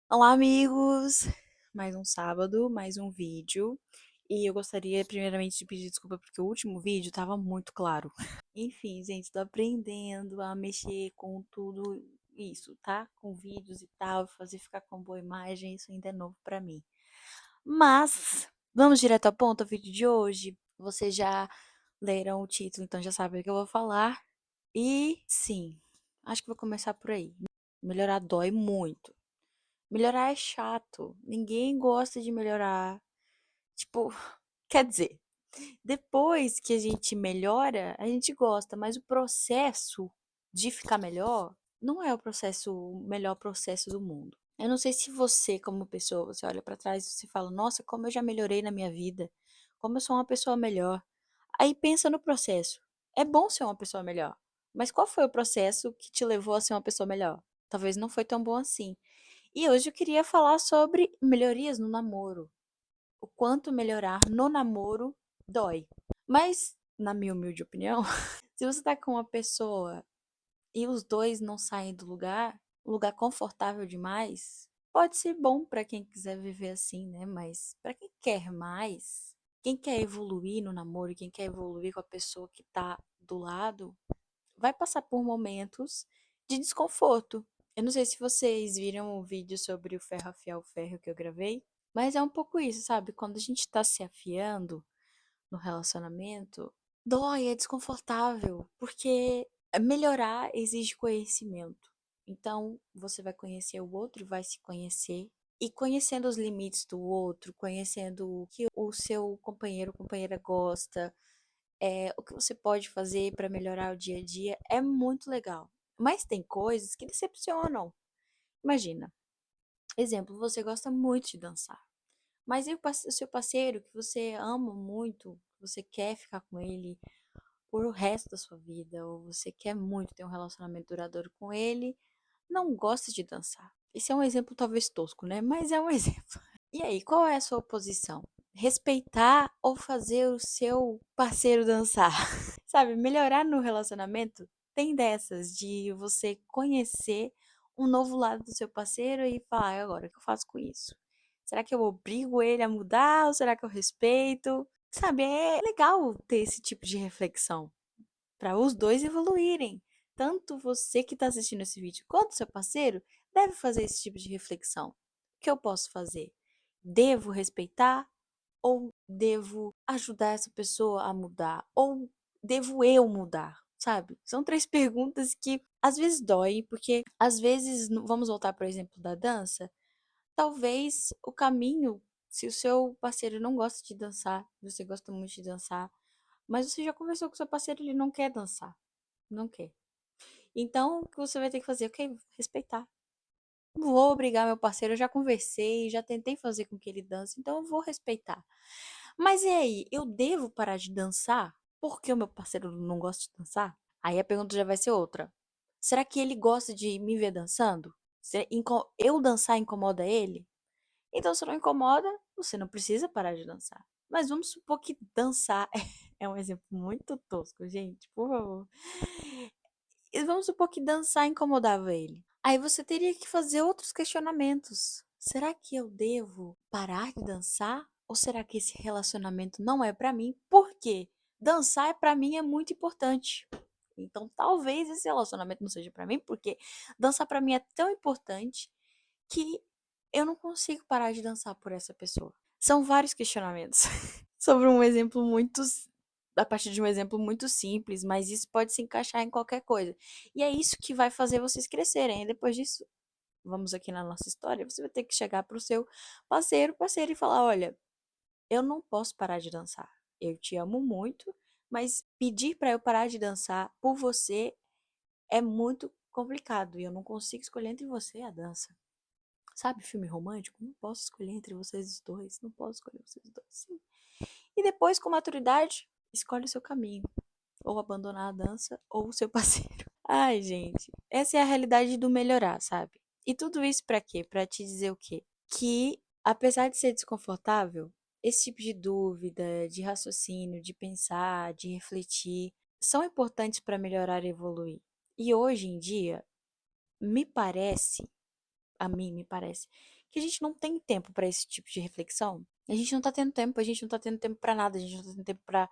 Olá, amigos! Mais um sábado, mais um vídeo. E eu gostaria, primeiramente, de pedir desculpa porque o último vídeo estava muito claro. Enfim, gente, tô aprendendo a mexer com tudo isso, tá? Com vídeos e tal, fazer ficar com boa imagem, isso ainda é novo pra mim. Mas, vamos direto ao ponto, o vídeo de hoje. Vocês já leram o título, então já sabem o que eu vou falar. E, sim, acho que vou começar por aí. Melhorar dói muito. Melhorar é chato. Ninguém gosta de melhorar. Tipo, quer dizer, depois que a gente melhora, a gente gosta, mas o processo de ficar melhor não é o melhor processo do mundo. Eu não sei se você, como pessoa, você olha pra trás e você fala: "Nossa, como eu já melhorei na minha vida. Como eu sou uma pessoa melhor". Aí pensa no processo. É bom ser uma pessoa melhor, mas qual foi o processo que te levou a ser uma pessoa melhor? Talvez não foi tão bom assim. E hoje eu queria falar sobre melhorias no namoro. O quanto melhorar no namoro dói. Mas, na minha humilde opinião, se você tá com uma pessoa e os dois não saem do lugar, um lugar confortável demais, pode ser bom pra quem quiser viver assim, né? Mas pra quem quer mais, quem quer evoluir no namoro, quem quer evoluir com a pessoa que tá do lado, vai passar por momentos de desconforto. Eu não sei se vocês viram o vídeo sobre o ferro afiar o ferro que eu gravei, mas é um pouco isso, sabe? Quando a gente tá se afiando no relacionamento, dói, é desconfortável, porque melhorar exige conhecimento. Então, você vai conhecer o outro e vai se conhecer. E conhecendo os limites do outro, conhecendo o que o seu companheiro ou companheira gosta, o que você pode fazer para melhorar o dia a dia é muito legal. Mas tem coisas que decepcionam. Imagina, exemplo, você gosta muito de dançar, mas e o seu parceiro que você ama muito, que você quer ficar com ele por o resto da sua vida, ou você quer muito ter um relacionamento duradouro com ele, não gosta de dançar. Esse é um exemplo talvez tosco, né? Mas é um exemplo. E aí, qual é a sua posição? Respeitar ou fazer o seu parceiro dançar? Sabe, melhorar no relacionamento tem dessas de você conhecer um novo lado do seu parceiro e falar: "E agora, o que eu faço com isso? Será que eu obrigo ele a mudar ou será que eu respeito?" Sabe, é legal ter esse tipo de reflexão para os dois evoluírem. Tanto você que está assistindo esse vídeo quanto seu parceiro deve fazer esse tipo de reflexão. O que eu posso fazer? Devo respeitar ou devo ajudar essa pessoa a mudar? Ou devo eu mudar? Sabe? São três perguntas que às vezes doem, porque às vezes, vamos voltar para o exemplo da dança, talvez o caminho, se o seu parceiro não gosta de dançar, você gosta muito de dançar, mas você já conversou com seu parceiro, ele não quer dançar, não quer. Então, o que você vai ter que fazer? Ok, respeitar. Não vou obrigar meu parceiro, eu já conversei, já tentei fazer com que ele dance, então eu vou respeitar. Mas e aí, eu devo parar de dançar porque o meu parceiro não gosta de dançar? Aí a pergunta já vai ser outra. Será que ele gosta de me ver dançando? Eu dançar incomoda ele? Então, se não incomoda, você não precisa parar de dançar. Mas vamos supor que dançar é um exemplo muito tosco, gente, por favor. E vamos supor que dançar incomodava ele. Aí você teria que fazer outros questionamentos. Será que eu devo parar de dançar? Ou será que esse relacionamento não é pra mim? Por quê? Dançar pra mim é muito importante. Então talvez esse relacionamento não seja pra mim, porque dançar pra mim é tão importante que eu não consigo parar de dançar por essa pessoa. São vários questionamentos sobre um exemplo muito a partir de um exemplo muito simples, mas isso pode se encaixar em qualquer coisa. E é isso que vai fazer vocês crescerem. E depois disso, vamos aqui na nossa história, você vai ter que chegar para o seu parceiro e falar: "Olha, eu não posso parar de dançar. Eu te amo muito, mas pedir para eu parar de dançar por você é muito complicado e eu não consigo escolher entre você e a dança." Sabe, filme romântico? Não posso escolher entre vocês dois. Não posso escolher vocês dois. Sim. E depois, com maturidade, escolhe o seu caminho. Ou abandonar a dança, ou o seu parceiro. Ai, gente. Essa é a realidade do melhorar, sabe? E tudo isso pra quê? Pra te dizer o quê? Que, apesar de ser desconfortável, esse tipo de dúvida, de raciocínio, de pensar, de refletir, são importantes para melhorar e evoluir. E hoje em dia, me parece a mim me parece, que a gente não tem tempo para esse tipo de reflexão. A gente não tá tendo tempo, a gente não tá tendo tempo para nada, a gente não tá tendo tempo para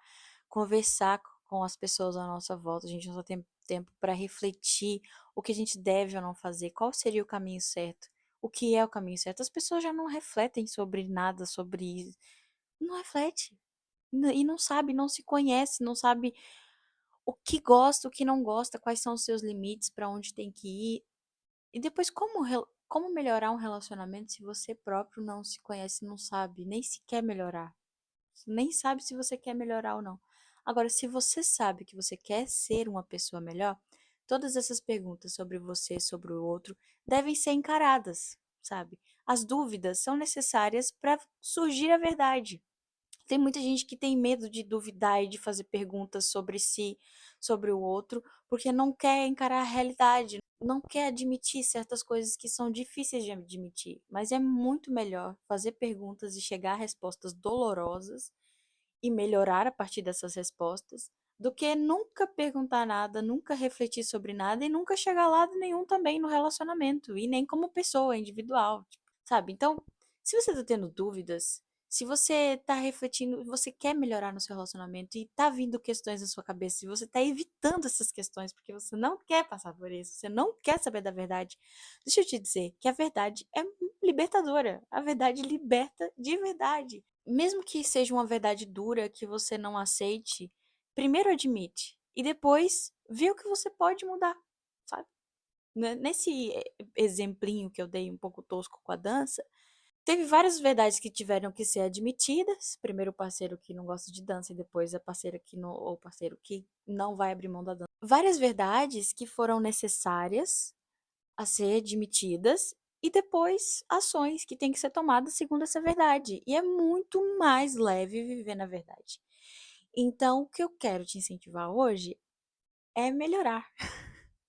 conversar com as pessoas à nossa volta, a gente não tá tendo tempo para refletir o que a gente deve ou não fazer, qual seria o caminho certo, o que é o caminho certo. As pessoas já não refletem sobre nada, sobre isso. Não reflete. E não sabe, não se conhece, não sabe o que gosta, o que não gosta, quais são os seus limites, para onde tem que ir. E depois, como melhorar um relacionamento se você próprio não se conhece, não sabe, nem se quer melhorar? Nem sabe se você quer melhorar ou não. Agora, se você sabe que você quer ser uma pessoa melhor, todas essas perguntas sobre você, sobre o outro, devem ser encaradas, sabe? As dúvidas são necessárias para surgir a verdade. Tem muita gente que tem medo de duvidar e de fazer perguntas sobre si, sobre o outro, porque não quer encarar a realidade, não quer admitir certas coisas que são difíceis de admitir. Mas é muito melhor fazer perguntas e chegar a respostas dolorosas e melhorar a partir dessas respostas, do que nunca perguntar nada, nunca refletir sobre nada e nunca chegar a lado nenhum também no relacionamento, e nem como pessoa individual, sabe? Então, se você tá tendo dúvidas, se você tá refletindo, você quer melhorar no seu relacionamento e tá vindo questões na sua cabeça, se você tá evitando essas questões porque você não quer passar por isso, você não quer saber da verdade, deixa eu te dizer que a verdade é libertadora. A verdade liberta de verdade. Mesmo que seja uma verdade dura que você não aceite, primeiro admite e depois vê o que você pode mudar, sabe? Nesse exemplinho que eu dei um pouco tosco com a dança, teve várias verdades que tiveram que ser admitidas. Primeiro o parceiro que não gosta de dança e depois a parceira que não, ou o parceiro que não vai abrir mão da dança. Várias verdades que foram necessárias a ser admitidas e depois ações que têm que ser tomadas segundo essa verdade. E é muito mais leve viver na verdade. Então, o que eu quero te incentivar hoje é melhorar.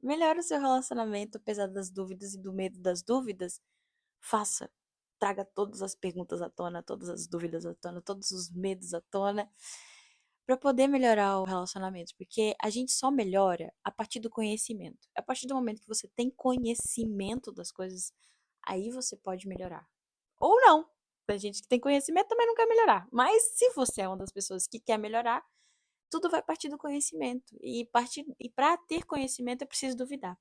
Melhora o seu relacionamento, apesar das dúvidas e do medo das dúvidas. Faça. Traga todas as perguntas à tona, todas as dúvidas à tona, todos os medos à tona, para poder melhorar o relacionamento, porque a gente só melhora a partir do conhecimento. A partir do momento que você tem conhecimento das coisas, aí você pode melhorar. Ou não. Tem gente que tem conhecimento também não quer melhorar. Mas se você é uma das pessoas que quer melhorar, tudo vai partir do conhecimento. E para ter conhecimento é preciso duvidar.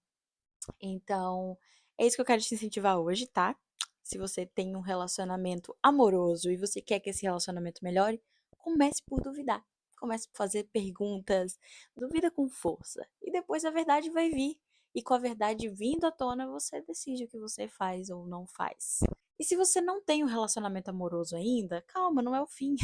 Então, é isso que eu quero te incentivar hoje, tá? Se você tem um relacionamento amoroso e você quer que esse relacionamento melhore, comece por duvidar. Comece por fazer perguntas, duvida com força. E depois a verdade vai vir. E com a verdade vindo à tona, você decide o que você faz ou não faz. E se você não tem um relacionamento amoroso ainda, calma, não é o fim.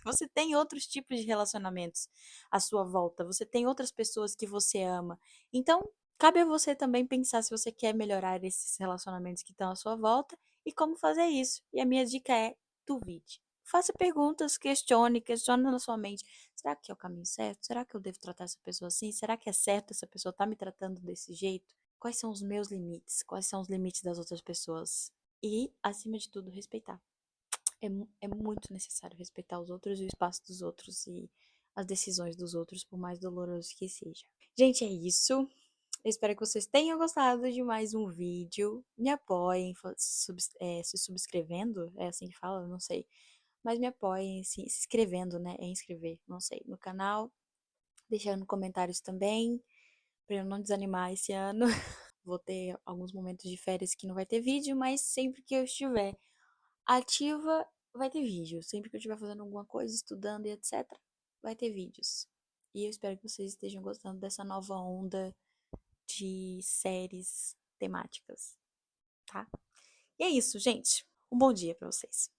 Você tem outros tipos de relacionamentos à sua volta, você tem outras pessoas que você ama. Então, cabe a você também pensar se você quer melhorar esses relacionamentos que estão à sua volta e como fazer isso. E a minha dica é: duvide. Faça perguntas, questione na sua mente. Será que é o caminho certo? Será que eu devo tratar essa pessoa assim? Será que é certo essa pessoa estar me tratando desse jeito? Quais são os meus limites? Quais são os limites das outras pessoas? E, acima de tudo, respeitar. É muito necessário respeitar os outros e o espaço dos outros e as decisões dos outros, por mais doloroso que seja. Gente, é isso. Eu espero que vocês tenham gostado de mais um vídeo. Me apoiem se subscrevendo, é assim que fala, eu não sei. Mas me apoiem se inscrevendo, né? É inscrever, não sei, no canal. Deixando comentários também, para eu não desanimar esse ano. Vou ter alguns momentos de férias que não vai ter vídeo, mas sempre que eu estiver ativa, vai ter vídeo. Sempre que eu estiver fazendo alguma coisa, estudando e etc., vai ter vídeos. E eu espero que vocês estejam gostando dessa nova onda de séries temáticas, tá? E é isso, gente. Um bom dia pra vocês.